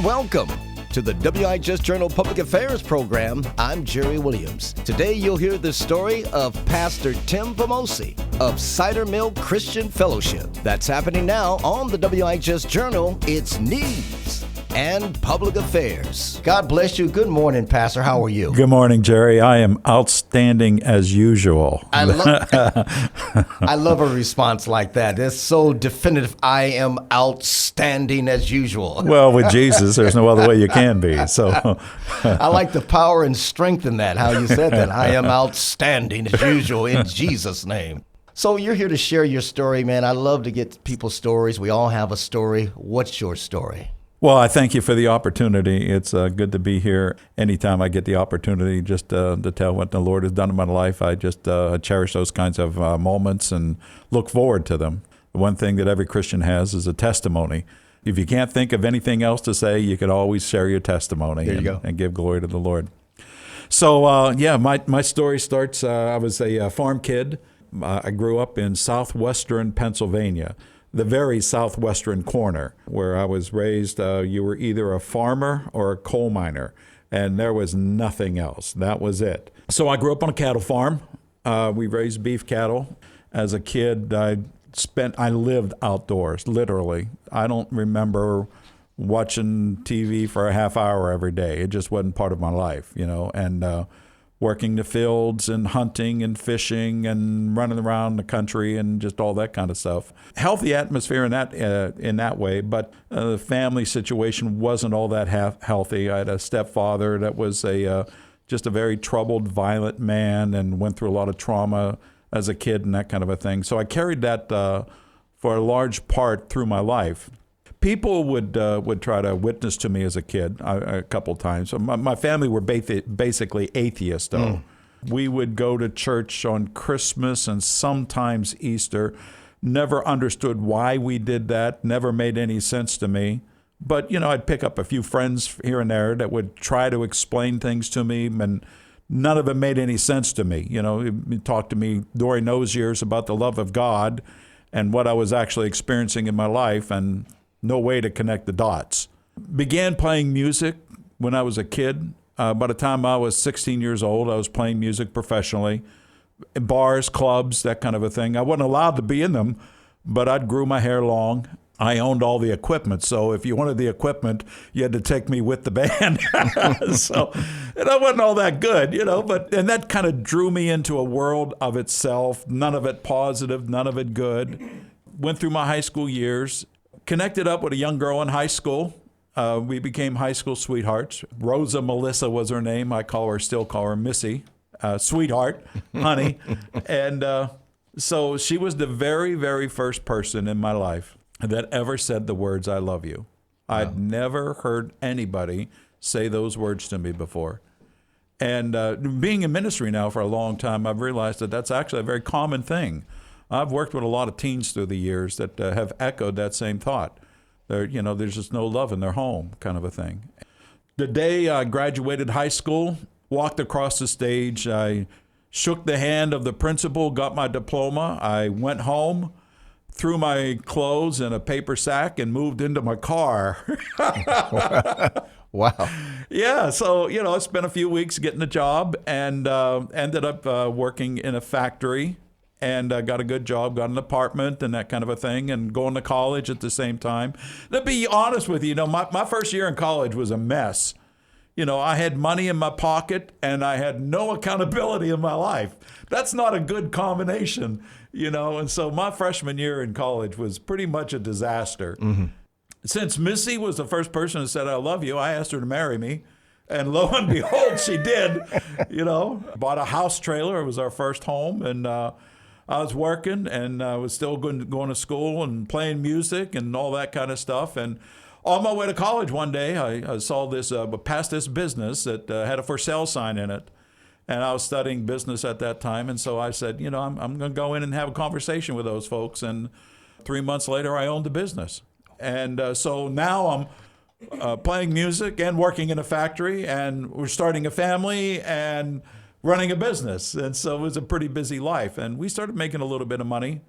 welcome to the WIHS Journal Public Affairs program. I'm Jerry Williams. Today you'll hear the story of Pastor Tim Pomosi of Cider Mill Christian Fellowship. That's happening now on the WIHS Journal. It's News and Public Affairs. God bless you. Good morning, Pastor. How are you? Good morning, Jerry. I am outstanding as usual. I love a response like that. It's so definitive. I am outstanding as usual. Well, with Jesus, there's no other way you can be. So I like the power and strength in that, how you said that. I am outstanding as usual in Jesus' name. So you're here to share your story, man. I love to get people's stories. We all have a story. What's your story? Well, I thank you for the opportunity. It's good to be here. Anytime I get the opportunity just to tell what the Lord has done in my life, I just cherish those kinds of moments and look forward to them. The one thing that every Christian has is a testimony. If you can't think of anything else to say, you can always share your testimony and give glory to the Lord. So, my story starts, I was a farm kid. I grew up in southwestern Pennsylvania, the very southwestern corner, where I was raised. You were either a farmer or a coal miner, and there was nothing else. That was it. So I grew up on a cattle farm. We raised beef cattle. As a kid, I lived outdoors, literally. I don't remember watching TV for a half hour every day. It just wasn't part of my life, and working the fields and hunting and fishing and running around the country and just all that kind of stuff. Healthy atmosphere in that way, but the family situation wasn't all that healthy. I had a stepfather that was just a very troubled, violent man and went through a lot of trauma as a kid and that kind of a thing. So I carried that for a large part through my life. People would try to witness to me as a kid a couple times. So my family were basically atheists, though. We would go to church on Christmas and sometimes Easter. Never understood why we did that. Never made any sense to me. But, I'd pick up a few friends here and there that would try to explain things to me, and none of it made any sense to me. He talked to me during those years about the love of God and what I was actually experiencing in my life, and no way to connect the dots. Began playing music when I was a kid. By the time I was 16 years old, I was playing music professionally. In bars, clubs, that kind of a thing. I wasn't allowed to be in them, but I'd grew my hair long. I owned all the equipment, so if you wanted the equipment, you had to take me with the band. And I wasn't all that good, and that kind of drew me into a world of itself, none of it positive, none of it good. Went through my high school years. Connected up with a young girl in high school. We became high school sweethearts. Rosa Melissa was her name. I still call her Missy, sweetheart, honey. And so she was the very, very first person in my life that ever said the words, "I love you." Wow. I'd never heard anybody say those words to me before. And being in ministry now for a long time, I've realized that that's actually a very common thing. I've worked with a lot of teens through the years that have echoed that same thought. There's just no love in their home, kind of a thing. The day I graduated high school, walked across the stage, I shook the hand of the principal, got my diploma. I went home, threw my clothes in a paper sack, and moved into my car. Wow. Yeah, so, I spent a few weeks getting a job and ended up working in a factory. And got a good job, got an apartment and that kind of a thing, and going to college at the same time. To be honest with you, my first year in college was a mess. I had money in my pocket and I had no accountability in my life. That's not a good combination, and so my freshman year in college was pretty much a disaster. Mm-hmm. Since Missy was the first person who said, "I love you," I asked her to marry me. And lo and behold, she did. Bought a house trailer. It was our first home, and I was working, and I was still going to school and playing music and all that kind of stuff. And on my way to college one day, I saw this, past this business that had a for sale sign in it. And I was studying business at that time. And so I said, I'm going to go in and have a conversation with those folks. And 3 months later, I owned the business. And so now I'm playing music and working in a factory, and we're starting a family and running a business. And so it was a pretty busy life. And we started making a little bit of money.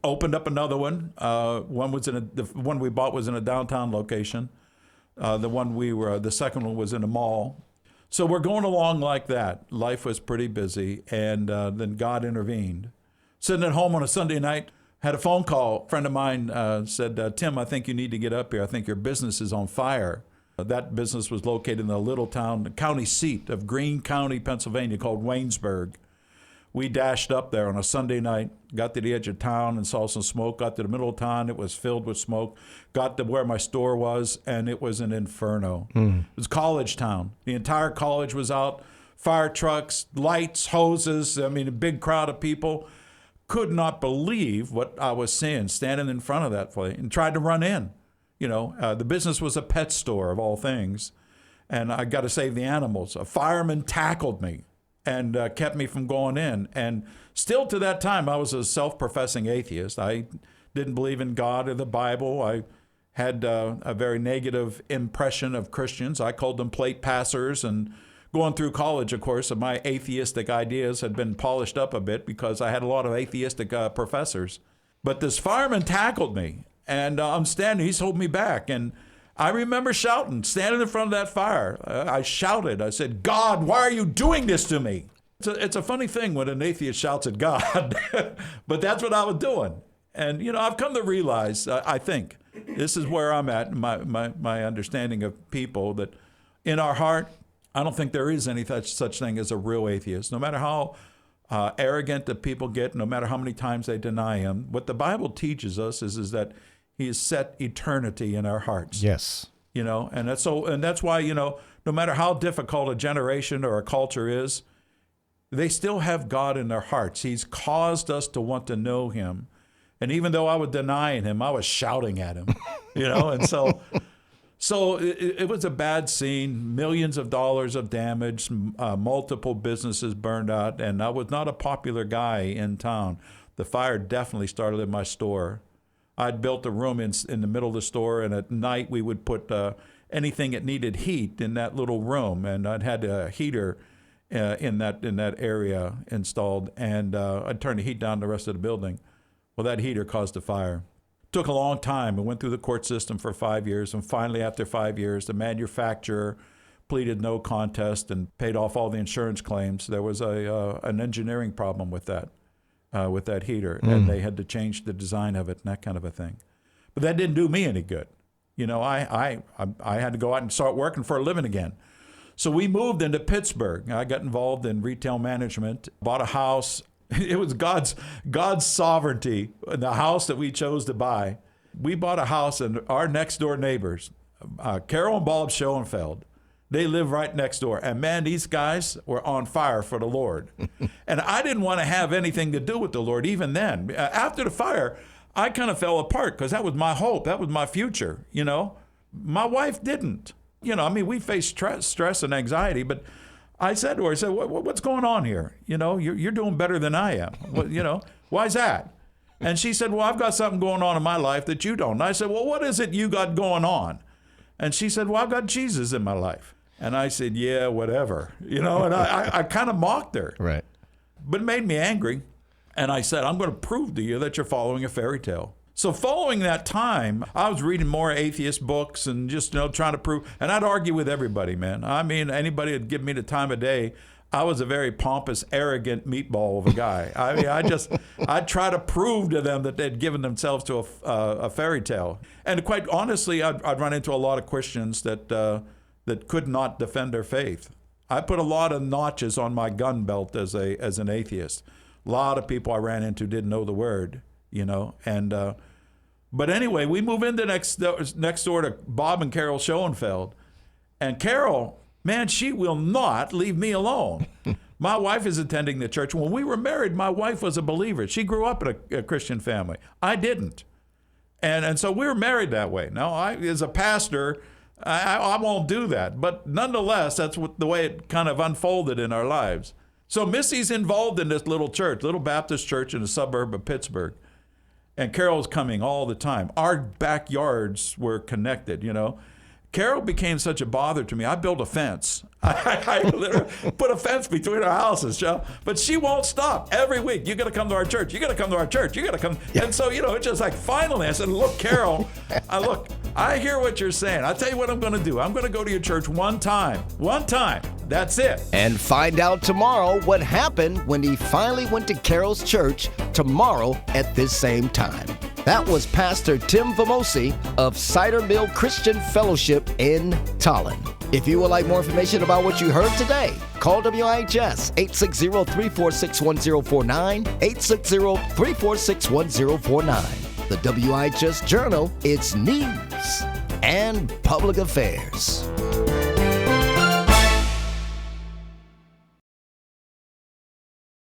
Opened up another one. The one we bought was in a downtown location. The second one was in a mall. So we're going along like that. Life was pretty busy, and then God intervened. Sitting at home on a Sunday night, had a phone call. A friend of mine said, Tim, I think you need to get up here. I think your business is on fire. That business was located in the little town, the county seat of Greene County, Pennsylvania, called Waynesburg. We dashed up there on a Sunday night, got to the edge of town and saw some smoke, got to the middle of town, it was filled with smoke, got to where my store was, and it was an inferno. It was college town. The entire college was out, fire trucks, lights, hoses, I mean, a big crowd of people. Could not believe what I was seeing, standing in front of that place, and tried to run in. The business was a pet store of all things, and I got to save the animals. A fireman tackled me and kept me from going in. And still to that time, I was a self-professing atheist. I didn't believe in God or the Bible. I had a very negative impression of Christians. I called them plate passers. And going through college, of course, my atheistic ideas had been polished up a bit because I had a lot of atheistic professors. But this fireman tackled me. And I'm standing, he's holding me back. And I remember shouting, standing in front of that fire. I shouted, I said, God, why are you doing this to me? It's a funny thing when an atheist shouts at God, but that's what I was doing. And, I've come to realize, I think, this is where I'm at, my understanding of people, that in our heart, I don't think there is any such thing as a real atheist. No matter how arrogant the people get, no matter how many times they deny him, what the Bible teaches us is that he has set eternity in our hearts. Yes. And that's why, no matter how difficult a generation or a culture is, they still have God in their hearts. He's caused us to want to know him. And even though I was denying him, I was shouting at him, and so it was a bad scene, millions of dollars of damage, multiple businesses burned out, and I was not a popular guy in town. The fire definitely started in my store. I'd built a room in the middle of the store, and at night we would put anything that needed heat in that little room, and I'd had a heater in that area installed, and I'd turn the heat down the rest of the building. Well, that heater caused a fire. Took a long time. It went through the court system for 5 years, and finally, after 5 years, the manufacturer pleaded no contest and paid off all the insurance claims. There was an engineering problem with that heater, and they had to change the design of it and that kind of a thing. But that didn't do me any good. I had to go out and start working for a living again. So we moved into Pittsburgh. I got involved in retail management, bought a house. It was God's sovereignty, the house that we chose to buy. We bought a house, and our next door neighbors, Carol and Bob Schoenfeld, they live right next door. And man, these guys were on fire for the Lord. And I didn't want to have anything to do with the Lord even then. After the fire, I kind of fell apart because that was my hope. That was my future, My wife didn't. We faced stress and anxiety, but I said to her, what's going on here? You're doing better than I am. Why's that? And she said, well, I've got something going on in my life that you don't. And I said, well, what is it you got going on? And she said, well, I've got Jesus in my life. And I said, yeah, whatever. And I kind of mocked her. Right. But it made me angry. And I said, I'm going to prove to you that you're following a fairy tale. So following that time, I was reading more atheist books and just, trying to prove. And I'd argue with everybody, man. I mean, anybody would give me the time of day. I was a very pompous, arrogant meatball of a guy. I mean, I'd try to prove to them that they'd given themselves to a fairy tale. And quite honestly, I'd run into a lot of Christians that could not defend their faith. I put a lot of notches on my gun belt as an atheist. A lot of people I ran into didn't know the word, and but anyway, we move into next door to Bob and Carol Schoenfeld, and Carol, man, she will not leave me alone. My wife is attending the church. When we were married, my wife was a believer. She grew up in a Christian family. I didn't, and so we were married that way. Now, as a pastor, I won't do that, but nonetheless, that's the way it kind of unfolded in our lives. So Missy's involved in this little Baptist church in a suburb of Pittsburgh. And Carol's coming all the time. Our backyards were connected, Carol became such a bother to me. I built a fence. I literally put a fence between our houses, but she won't stop. Every week, you got to come to our church. You got to come to our church. You got to come. Yeah. And so, it's just like finally I said, look, Carol, I hear what you're saying. I'll tell you what I'm going to do. I'm going to go to your church one time. One time. That's it. And find out tomorrow what happened when he finally went to Carol's church tomorrow at this same time. That was Pastor Tim Vamosi of Cider Mill Christian Fellowship in Tallinn. If you would like more information about what you heard today, call WIHS 860-346-1049, 860-346-1049. The WIHS Journal, it's news and public affairs.